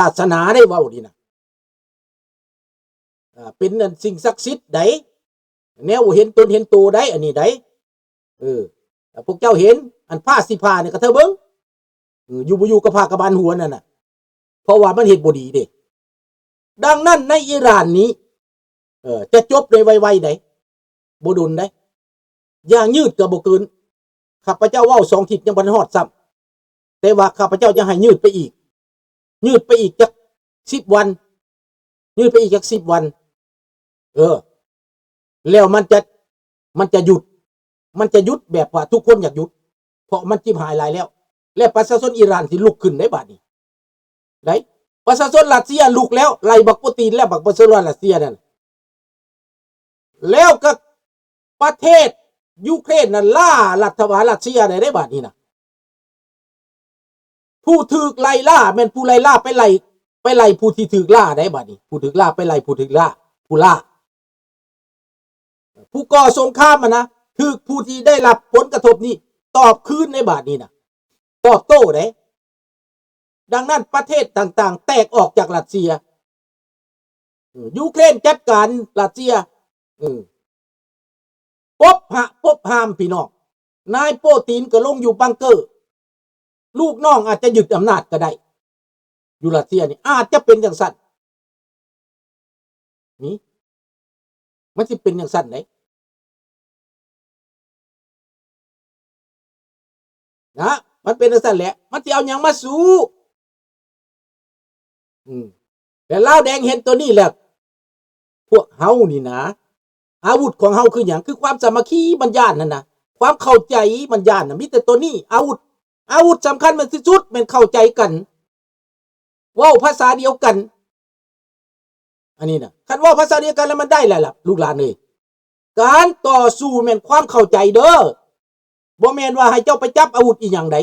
ศาสนาได้เว้าดีนะเป็นสิ่งศักดิ์สิทธิ์ได้แนวเห็นตนเห็นตัวได้อันนี้ได้พวกเจ้าเห็นอันผ้าสิผ้าเนี่ยก็เธอเบิ้งอยู่บ่อยู่กับผ้ากระบาลหัวนั่นน่ะเพราะว่ามันเห็นบ่ดีเด้ดังนั้นในอิหร่านนี้จะจบในไวๆได้บ่ดุนได้อย่างยืดก็บ่เกินข้าพเจ้าเว้า2 ทิศยังบ่ฮอดซ้ำแต่ว่าข้าพเจ้าจะให้ยืดไปอีกจัก10 วันยืดไปอีกจัก10 วันแล้วมันจะหยุดแบบว่าทุกคนอยากหยุดเพราะมันจิ้มหายหลายแล้วและประชาชนอิหร่านที่ลุกขึ้นได้บัดนี้ได้ประชาชนรัสเซียลุกแล้วไล่บักปูตินและบักประชาชนรัสเซียนั่นแล้วก็ประเทศยูเครนนั่นล่ารัฐบาลรัสเซียได้บัดนี้นะผู้ถูกไล่ล่าแม่นผู้ไล่ล่าไปไล่ผู้ที่ถูกล่าได้บัดนี้ผู้ถูกล่าไปไล่ผู้ถูกล่าผู้ล่าผู้ก่อสงครามนะคือผู้ที่ได้รับผลกระทบนี้ตอบคืนในบาทนี้นะตอบโต้ได้ดังนั้นประเทศต่างๆแตกออกจากรัสเซียยูเครนจัดการรัสเซียปบหามพี่น้องนายโปตินก็ลงอยู่บังเกอร์ลูกน้องอาจจะยึดอำนาจก็ได้อยู่รัสเซียนี่อาจจะเป็นอย่างสั้นนี่มันจะเป็นอย่างสั้นไหนนะมันเป็นอย่างสั้นแหละมันจะเอาอย่างมาสู้แต่ลาวแดงเห็นตัวนี้แหละพวกเฮานี่นะอาวุธของเฮาคืออย่างคือความสามัคคีบัญญัตินั่นนะความเข้าใจบัญญัตินะมีแต่ตัวนี้อาวุธสำคัญมันที่สุดเป็นเข้าใจกันเว้าภาษาเดียวกันอันนี้นะคันว่าภาษาเดียวกันแล้วมันได้แหละล่ะลูกหลานเลยการต่อสู้แม่นความเข้าใจเด้อบ่แม่นว่าให้เจ้าไปจับอาวุธอีหยังใด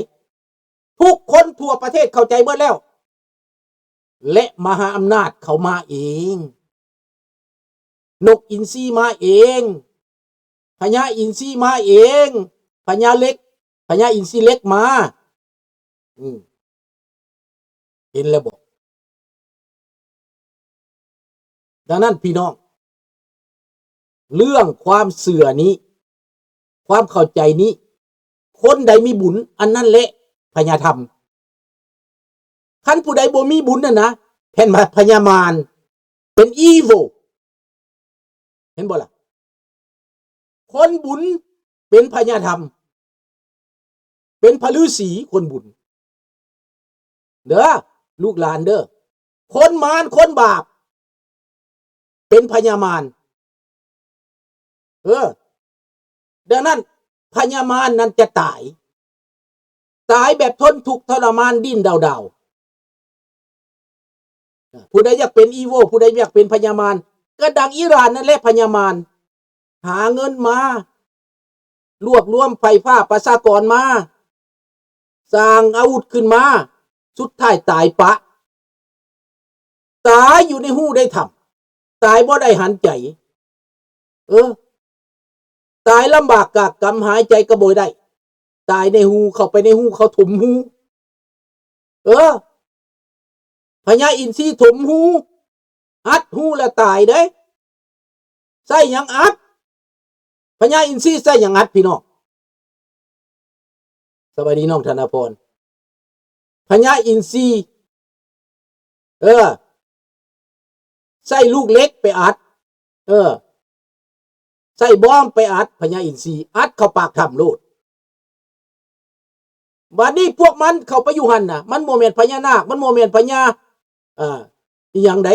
ทุกคนทั่วประเทศเข้าใจเบิดแล้วและมหาอำนาจเขามาเองนกอินทรีมาเองพญาอินทรีมาเองพญาอินทรีเล็กมาเห็นแล้วบอกดังนั้นพี่น้องเรื่องความเสื่อนี้ความเข้าใจนี้คนใดมีบุญอันนั้นแหละพญาธรรมคันผู้ใดบ่มีบุญน่ะนะแผ่นมาพญามารเป็นอีโวเห็นบ่ล่ะคนบุญเป็นพญาธรรมเป็นพฤาษีคนบุญเด้อลูกหลานเด้อคนมารคนบาปเป็นพญามารดังนั้นพญามารนั้นจะตายแบบทนทุกข์ทรมานดิ้นดาวผู้ใดอยากเป็นอีโวผู้ใดอยากเป็นพญามารก็ดังอิหร่านนั่นแหละพญามารหาเงินมารวบรวมไฟฟ้าประชากรมาสร้างอาวุธขึ้นมาสุดท้ายตายปะตายอยู่ในหูได้ทำตายบ่ได้หันใจตายลำบากกากกำหายใจกระโบยได้ตายในหูเข้าไปในหูเขาถมหูพญาอินทรีถมหูอัดหูแล้วตายได้ใส่ยังอัดพญาอินทรีใส่ยังอัดพี่น้องสวัสดีน้องธนพรพญาอินทรีใส่ลูกเล็กไปอัดใส่บ้อมไปอัดพญาอินทรีอัดเข้าปากถ้ำโลดวันนี้พวกมันเข้าไปอยู่หันน่ะมันโมเมนต์พญานาคมันโมเมนต์พญาอีหยังได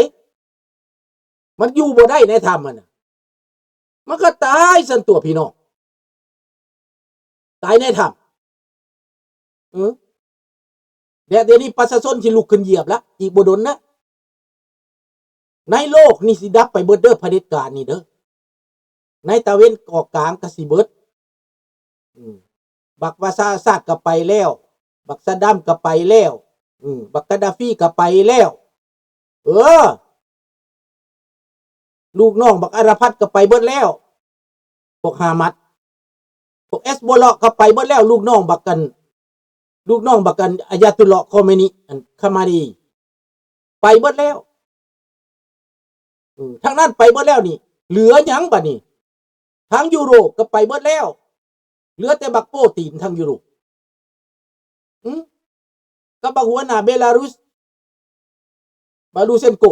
มันอยู่บ่ได้ในถ้ำมันก็ตายสันตัวพี่น้องตายในถ้ำเดี๋ยวนี้ประชาชนที่ลุกขึ้นเหยียบแล้วอีกบ่ดนนะในโลกนี่สิดับไปเบิดเด้อเผด็จการนี่เด้อในตะเวนออกกลางก็สิเบิดบักวาซาซาดก็ไปแล้วบักซาดัมก็ไปแล้วบักกาดาฟีก็ไปแล้วลูกน้องบักอาราพัดก็ไปเบิดแล้วพวกฮามัดพวกเอสโบลก็ไปเบิดแล้วลูกน้องบักกันอายาตุลลอฮ์คอเมนีคามารี ไปเบิดแล้วทางนั้นไปเบิดแล้วนี่เหลือหยังบัดนี้ทางยุโรปก็ไปเบิดแล้วเหลือแต่บักโปตีนทางยุโรปก็บักหัวหน้าเบลารุสมาดูเซนโก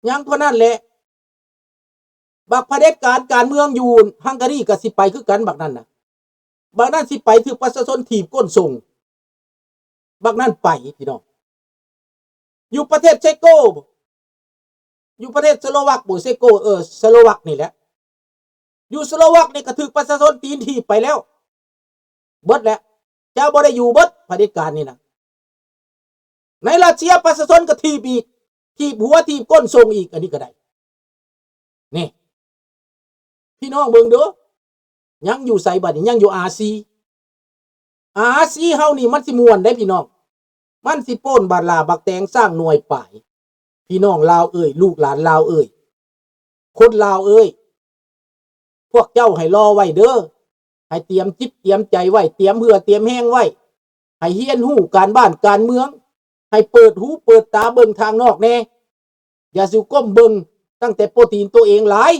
ยังเท่านั้นแหละบักเผด็จการเมืองอยู่ฮังการีก็สิไปคือกันบักนั้นน่ะบักนั้นสิไปถือประชาชนถีบก้นส่งบักนั้นไปพี่น้องอยู่ประเทศเชโกอยู่ประเทศสโลวักบ่เชโกสโลวักนี่แหละอยู่สโลวักนี่ก็ถือประชาชนตีนถีบไปแล้วเบิดแล้วเจ้าบ่ได้อยู่เบิดเผด็จการนี่นะในรัสเซียประชาชนก็ถีบอีกถีบหัวถีบก้นส่งอีกอันนี้ก็ได้นี่พี่น้องเบิ่งเด้อยังอยู่ไสบัดนี้ยังอยู่อาซีเฮานี่มันสิม่วนได้พี่น้องมันสิโป้นบาดลาบักแตงสร้างหน่วยป่ายพี่น้องลาวเอ้ยลูกหลานลาวเอ้ยคนลาวเอ้ยพวกเจ้าให้รอไว้เด้อให้เตรียมจิตเตรียมใจไว้เตรียมเหือเตรียมแห้งไว้ให้เฮียนหู้การบ้านการเมืองให้เปิดหูเปิดตาเบิ่งทางนอกแน่อย่าสิก้มเบิ่งตั้งแต่โปรตีนตัวเองหลาย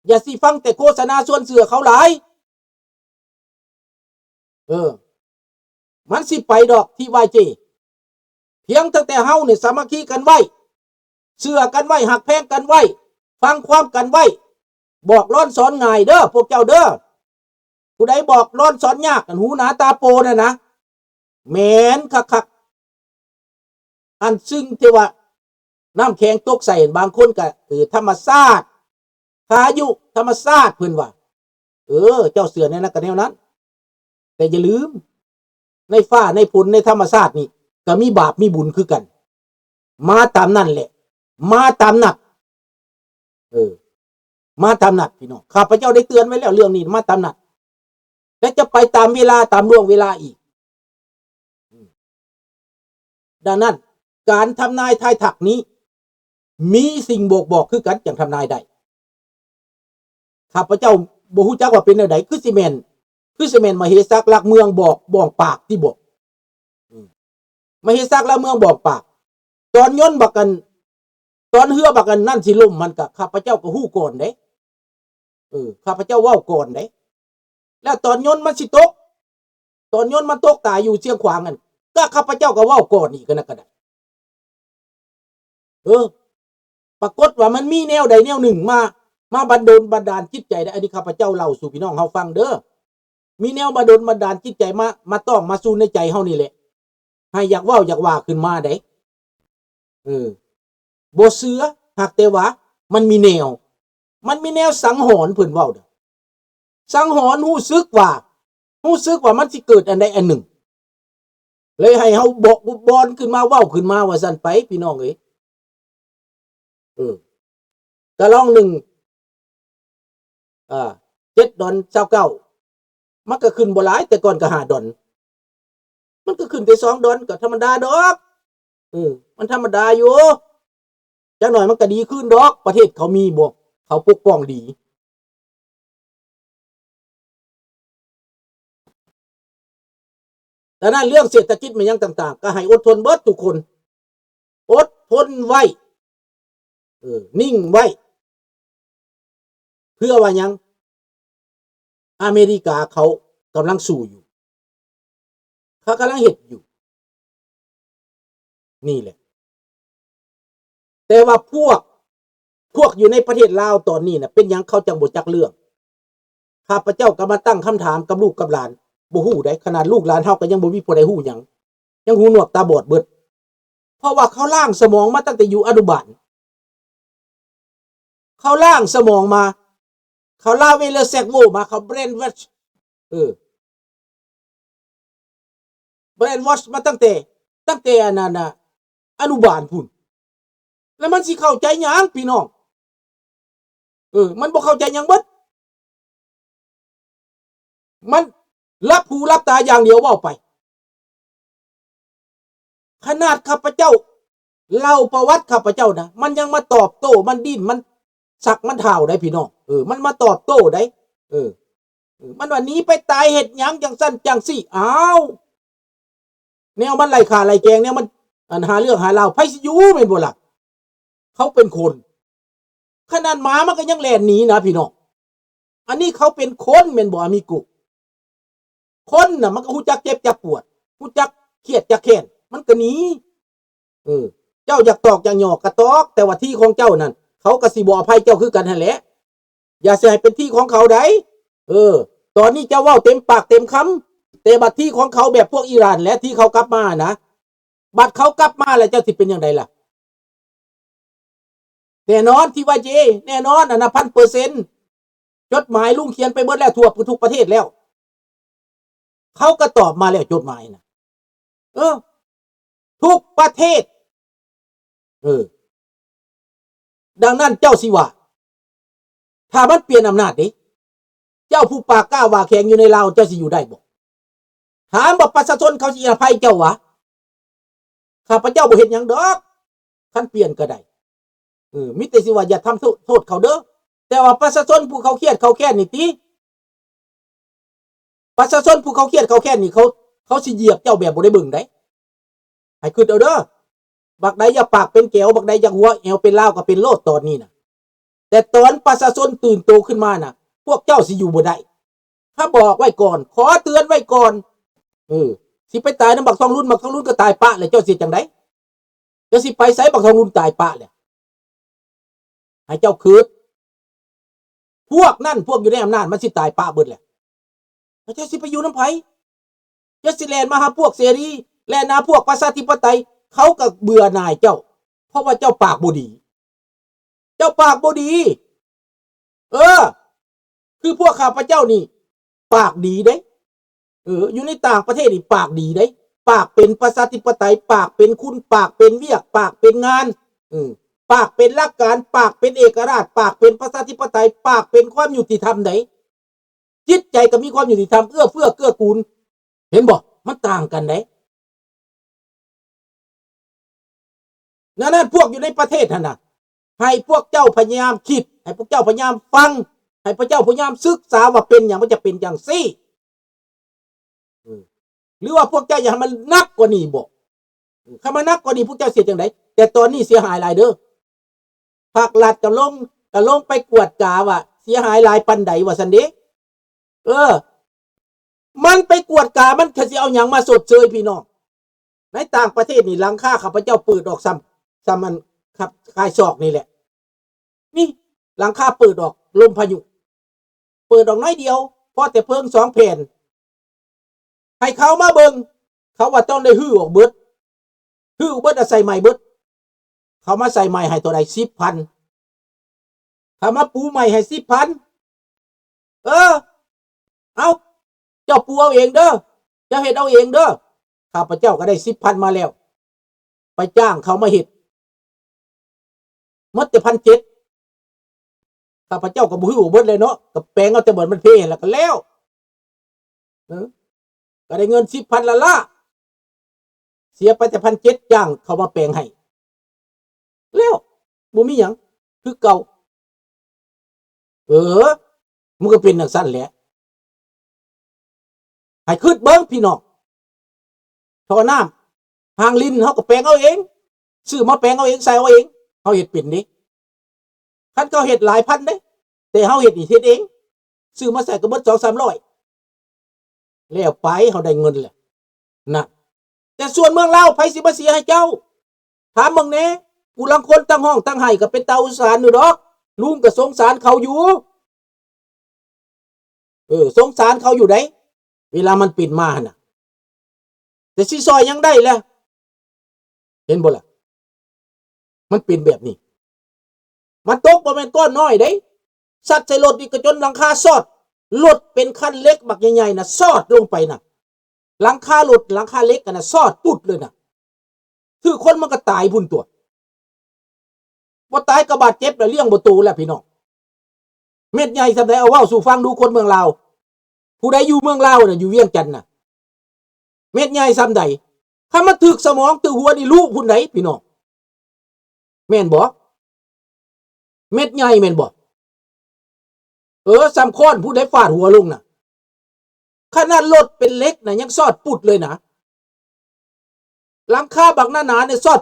อย่าสิฟังแต่โฆษณาส่วนเสือเขาหลายมันสิไปดอกที่YJเพียงตั้งแต่เฮาเนี่ยสามัคคีกันไว้เชื่อกันไว้หักแพงกันไว้ฟังความกันไว้บอกร้อนสอนง่ายเด้อพวกเจ้าเด้อผู้ใดบอกร้อนสอนยากหูหนาตาโปน่ะนะแม่นคักอันซึ่งที่ว่าน้ำแข็งตกใส่บางคนก็ธรรมชาติพายุธรรมชาติเพิ่นว่าเจ้าเสือในนั้นก็แนวนั้นแต่อย่าลืมในฟ้าในฝนในธรรมชาตินี่ก็มีบาปมีบุญคือกันมาตามนั่นแหละมาตามนัดมาตามนัดพี่น้องข้าพเจ้าได้เตือนไว้แล้วเรื่องนี้มาตามนัดและจะไปตามเวลาตามล่วงเวลาอีกดังนั้นการทำนายทายถักนี้มีสิ่งบอกคือกันอย่างทำนายได้ข้าพเจ้าบ่ฮู้จักว่าเป็นแนวใดคือซีเมนมเหสักลักเมืองบอกปากที่บอกมเหสักลักเมืองบอกปากตอนย้นบักกันตอนเฮือบักกันนั่นสิล่มมันก็ข้าพเจ้าก็ฮู้ก่อนเด้ข้าพเจ้าเว้าก่อนเด้แล้วตอนย้นมันสิตกตอนย้นมันตกตายอยู่เชียงขวางกันก็ข้าพเจ้าก็เว้าก่อนอีกก็ได้ปรากฏว่ามันมีแนวใดแนวหนึ่งมาบันดาลจิตใจได้อันนี้ข้าพเจ้าเล่าสู่พี่น้องเฮาฟังเด้อมีแนวบันดาลจิตใจมาต้องมาสู่ในใจเฮานี่แหละให้อยากเว้าอยากว่าขึ้นมาได้บ่เสือหากแต่ว่ามันมีแนวสังหรณ์เพิ่นเว้าเด้อสังหรณ์รู้สึกว่ามันสิเกิดอันใดอันหนึ่งเลยให้เฮาบอกบอนขึ้นมาเว้าขึ้นมาว่าซั่นไปพี่น้องเอ้ยก็ลอง1 7 ดอน 29มันก็ขึ้นบ่หลายแต่ก่อนก็5 ดอนมันก็ขึ้นแต่2 ดอนก็ธรรมดาดอกมันธรรมดาอยู่จักหน่อยมันก็ดีขึ้นดอกประเทศเขามีบ่เขาปกป้องดีแต่นั้นเรื่องเศรษฐกิจมันยังต่างๆก็ให้อดทนเบิดทุกคนอดทนไว้นิ่งไว้เพื่อว่ายังอเมริกาเขากำลังสู้อยู่เขากำลังเฮ็ดอยู่นี่แหละแต่ว่าพวกอยู่ในประเทศลาวตอนนี้น่ะเป็นหยังเขาจังบ่จักเรื่องข้าพเจ้าก็มาตั้งคำถามกับลูกกับหลานบ่ฮู้ได้ขนาดลูกหลานเฮาก็ยังบ่มีผู้ใดฮู้หยังยังหูหนวกตาบอดเบิดเพราะว่าเขาล้างสมองมาตั้งแต่อยู่อนุบาลเขาล้างสมองมาเขาลาเวลแซกโวมาเขาเบรนวอชเบรนวอชมาตั้งแต่อันนั้นน่ะอนุบาลพุ่นแล้วมันสิเข้าใจหยังพี่น้องมันบ่เข้าใจหยังเบิดมันรับหูรับตาอย่างเดียวเว้าไปขนาดข้าพเจ้าเล่าประวัติข้าพเจ้านะมันยังมาตอบโต้มันดิ้นมันสักมันเท่าได้พี่น้องมันมาตอบโต้ได้มันว่านี้ไปตายเฮ็ดหยังจังซั่นจังซี่อ้าวแนวมันไล่ฆ่าไล่แกงเนี่ยมัน อันหาเรื่องหาเล่าไผสิอยู่แม่นบ่ล่ะเขาเป็นคนขนาดหมามันก็ยังแล่นหนีนะพี่น้องอันนี้เขาเป็นคนแม่นบ่อามิกุคนน่ะมันก็ฮู้จักเจ็บจักปวดฮู้จักเครียดจักแค้นมันก็หนีเจ้าอยากตอกอยากหยอกก็ตอกแต่ว่าที่ของเจ้านั่นเขาก็สิบ่อภัยเจ้าคือกันนั่นแหละอย่าสิให้เป็นที่ของเขาได้ตอนนี้เจ้าเว้าเต็มปากเต็มคำแต่บัดที่ของเขาแบบพวกอิหร่านและที่เขากลับมานะบัดเขากลับมาแล้วเจ้าสิเป็นจังไดล่ะแน่นอนที่ว่าเจแน่นอนอันน่ะ 1,000%จดหมายลุงเขียนไปเบิดแล้วทั่วทุกประเทศแล้วเขาก็ตอบมาแล้วจดหมายน่ะทุกประเทศดังนั้นเจ้าสิว่าถ้ามันเปลี่ยนอำนาจดิเจ้าผู้ปากกล้าว่าแข็งอยู่ในลาวเจ้าสิอยู่ได้บ่ถามว่าประชาชนเขาสิอภัยเจ้าวะข้าพเจ้าบ่เห็นหยังดอกคันเปลี่ยนก็ได้มิแต่สิว่าอย่าทำโทษเขาเด้อแต่ว่าประชาชนผู้เขาเครียดเขาแค้นนี่ติประชาชนผู้เขาเครียดเขาแค้นนี่เขาสิเหยียบเจ้าแบบบ่ได้เบิ่งได้ให้คิดเอาเด้อบักใดอย่าปากเป็นแก้วบักใดอย่าหัวแอวเป็นลาวก็เป็นโลดตอนนี้น่ะแต่ตอนประชาชนตื่นโตขึ้นมาน่ะพวกเจ้าสิอยู่บ่ได้ถ้าบอกไว้ก่อนขอเตือนไว้ก่อนสิไปตายนำบักทองรุ่นบักทองรุ่นก็ตายปะแล้วเจ้าสิจังได๋เจ้าสิไปไสบักทองรุ่นตายปะแล้วให้เจ้าคิดพวกนั่นพวกอยู่ในอำนาจมันสิตายปะเบิดแหละเจ้าสิไปอยู่นำไผเจ้าสิแล่นมาหาพวกเสรีแล่นหาพวกประชาธิปไตยเขาก็เบื่อหน่ายเจ้าเพราะว่าเจ้าปากบ่ดีเจ้าปากบ่ดีคือพวกข้าพเจ้านี่ปากดีเด้อยู่ในต่างประเทศนี่ปากดีเด้ปากเป็นประชาธิปไตยปากเป็นคุณปากเป็นเวียกปากเป็นงานปากเป็นหลักการปากเป็นเอกราชปากเป็นประชาธิปไตยปากเป็นความยุติธรรมไดจิตใจก็มีความยุติธรรมเอื้อเฟื้อเกื้อกูลเห็นบ่มันต่างกันไดนั้นพวกอยู่ในประเทศนั่นน่ะให้พวกเจ้าพยายามคิดให้พวกเจ้าพยายามฟังให้พวกเจ้าพยายามศึกษาว่าเป็นอย่างมันจะเป็นอย่างซี่หรือว่าพวกเจ้าอย่าให้มันนักกว่านี้บ่ถ้ามันนักกว่านี้พวกเจ้าเสียจังไดแต่ตอนนี้เสียหายหลายเด้อภาครัฐก็ลงไปกวดกาว่าเสียหายหลายปานใดว่าซั่นเด้มันไปกวดกามันสิเอาหยังมาสดเชยพี่น้องในต่างประเทศนี่หลังคาข้าพเจ้าเปิดออกซ้ำมันครับคายศอกนี่แหละนี่หลังคาเปิดออกลมพายุเปิดออกน้อยเดียวพอแต่เพิ่ง2แผ่นให้เขามาเบิ่งเขาว่าต้องได้ฮื้อออกเบิดใส่ใหม่เบิดเขามาใส่ใหม่ให้ตัวใด 10,000 เขามาปูใหม่ให้ 10,000 เอาเจ้าปูเอาเองเด้อเจ้าเฮ็ดเอาเองเด้อข้าพเจ้าก็ได้ 10,000 มาแล้วไปจ้างเขามาเฮ็ดหมดแต่ 1,700 ข้าพเจ้าก็บ่ฮู้เบิดเลยเนาะก็แปลงเอาแต่เบิดมันเพแล้วก็แล้วก็ได้เงิน 10,000 ละเสียไปแต่ 1,700 จ้างเขามาแปลงให้แล้วบ่มีหยังคือเก่ามันก็เป็นจังซั่นแหละให้คิดเบิ่งพี่น้องท่อน้ำหางลิ้นเฮาก็แปลงเอาเองซื้อมาแปลงเอาเองใส่เอาเองเฮาเฮ็ดเป็นเด้คันเขาเฮ็ดหลายพันเด้แต่เฮาเฮ็ดนี่เฮ็ดเองซื้อมาใส่ก็เบิด 2-300 แล้วไปเฮาได้เงินแหละนะแต่ส่วนเมืองลาวไผสิมาเสียให้เจ้าถามเบิ่งแหน่ผู้ลางคนตั้งห้องตั้งไห้ก็เป็นตาอุสานอยู่ดอกลุงก็สงสารเขาอยู่สงสารเขาอยู่ได้เวลามันปิดมาน่ะแต่สิซอยยังได้แหละเห็นบ่ล่ะมันเป็นแบบนี้มันตกบ่แม่นก้อนน้อยเด้สัตว์ใส่รถนี่ก็จนหลังคาซอดรถเป็นคันเล็กบักใหญ่ๆน่ะซอดลงไปน่ะหลังคารถหลังคาเล็กกันน่ะซอดปุ๊ดเลยน่ะคือคนมันก็ตายพุ่นตัวบ่ตายก็บาดเจ็บแล้วเลี้ยงบ่โตแล้วพี่น้องเม็ดใหญ่ซำใดเอาเว้าสู่ฟังดูคนเมืองลาวผู้ใดอยู่เมืองลาวน่ะอยู่เวียงจันทน์น่ะเม็ดใหญ่ซำใดถ้ามันถึกสมองตึกหัวนี่รู้พุ่นใดพี่น้องแม่นบ่เม็ดใหญ่แม่นบ่ซ้ำค้อนผู้ใดฟาดหัวลงน่ะขนาดรถเป็นเล็กน่ะยังซอดปุดเลยนะ หลังคาบักหนาๆเนี่ยซอด